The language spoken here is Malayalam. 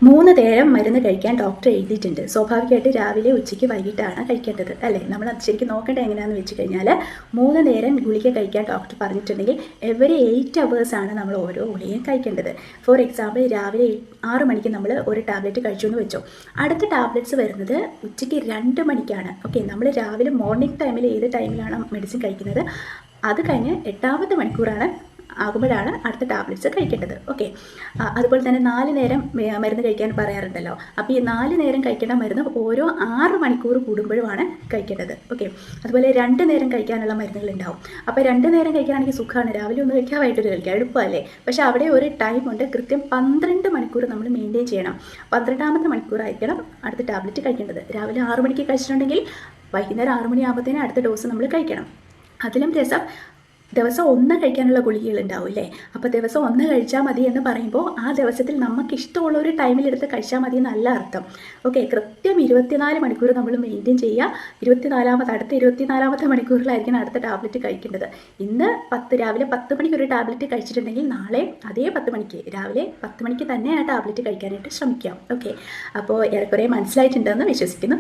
3 നേരം മരുന്ന് കഴിക്കാൻ ഡോക്ടർ എഴുതിയിട്ടുണ്ട്. സ്വാഭാവികമായിട്ട് രാവിലെ, ഉച്ചയ്ക്ക്, വൈകിട്ടാണ് കഴിക്കേണ്ടത് അല്ലേ? നമ്മൾ അത് ശരിക്കും നോക്കേണ്ടത് എങ്ങനെയാണെന്ന് വെച്ച് കഴിഞ്ഞാൽ 3 നേരം ഗുളിക കഴിക്കാൻ ഡോക്ടർ പറഞ്ഞിട്ടുണ്ടെങ്കിൽ എവറി 8 hours ആണ് നമ്മൾ ഓരോ ഗുളികയും കഴിക്കേണ്ടത്. ഫോർ എക്സാമ്പിൾ രാവിലെ 6 മണിക്ക് നമ്മൾ ഒരു ടാബ്ലറ്റ് കഴിച്ചു എന്ന് വെച്ചോ, അടുത്ത ടാബ്ലറ്റ്സ് വരുന്നത് ഉച്ചയ്ക്ക് 2 മണിക്കാണ്. ഓക്കെ, നമ്മൾ രാവിലെ മോർണിംഗ് ടൈമിൽ ഏത് ടൈമിലാണ് മെഡിസിൻ കഴിക്കുന്നത്, അത് കഴിഞ്ഞ് 8ാമത്തെ മണിക്കൂറാണ് ആകുമ്പോഴാണ് അടുത്ത ടാബ്ലറ്റ്സ് കഴിക്കേണ്ടത്. ഓക്കെ, അതുപോലെ തന്നെ 4 നേരം മരുന്ന് കഴിക്കാൻ പറയാറുണ്ടല്ലോ. അപ്പോൾ ഈ 4 നേരം കഴിക്കേണ്ട മരുന്ന് ഓരോ 6 മണിക്കൂർ കൂടുമ്പോഴുമാണ് കഴിക്കേണ്ടത്. ഓക്കെ, അതുപോലെ 2 നേരം കഴിക്കാനുള്ള മരുന്നുകൾ ഉണ്ടാവും. അപ്പോൾ 2 നേരം കഴിക്കാനാണെങ്കിൽ സുഖമാണ്, രാവിലെ ഒന്ന് കഴിക്കാൻ വൈകിട്ട് കഴിക്കാം, എളുപ്പമല്ലേ? പക്ഷേ അവിടെ ഒരു ടൈമുണ്ട്, കൃത്യം 12 മണിക്കൂർ നമ്മൾ മെയിൻറ്റെയിൻ ചെയ്യണം. 12ാമത്തെ മണിക്കൂറായിരിക്കണം അടുത്ത ടാബ്ലറ്റ് കഴിക്കേണ്ടത്. രാവിലെ 6 മണിക്ക് കഴിച്ചിട്ടുണ്ടെങ്കിൽ വൈകുന്നേരം 6 മണിയാകുമ്പോഴത്തേനും അടുത്ത ഡോസ് നമ്മൾ കഴിക്കണം. അതിലും രസം ദിവസം 1 കഴിക്കാനുള്ള ഗുളികകൾ ഉണ്ടാവില്ലേ? അപ്പോൾ ദിവസം 1 കഴിച്ചാൽ മതി എന്ന് പറയുമ്പോൾ ആ ദിവസത്തിൽ നമുക്ക് ഇഷ്ടമുള്ള ഒരു ടൈമിലെടുത്ത് കഴിച്ചാൽ മതി എന്നല്ല അർത്ഥം. ഓക്കെ, കൃത്യം 24 മണിക്കൂർ നമ്മൾ മെയിൻറ്റെയിൻ ചെയ്യുക. അടുത്ത 24ാമത്തെ മണിക്കൂറിലായിരിക്കണം അടുത്ത ടാബ്ലറ്റ് കഴിക്കേണ്ടത്. ഇന്ന് രാവിലെ 10 മണിക്ക് ഒരു ടാബ്ലറ്റ് കഴിച്ചിട്ടുണ്ടെങ്കിൽ നാളെ അതേ 10 മണിക്ക് രാവിലെ 10 മണിക്ക് തന്നെ ആ ടാബ്ലറ്റ് കഴിക്കാനായിട്ട് ശ്രമിക്കാം. ഓക്കെ, അപ്പോൾ ഏറെക്കുറെ മനസ്സിലായിട്ടുണ്ടെന്ന് വിശ്വസിക്കുന്നു.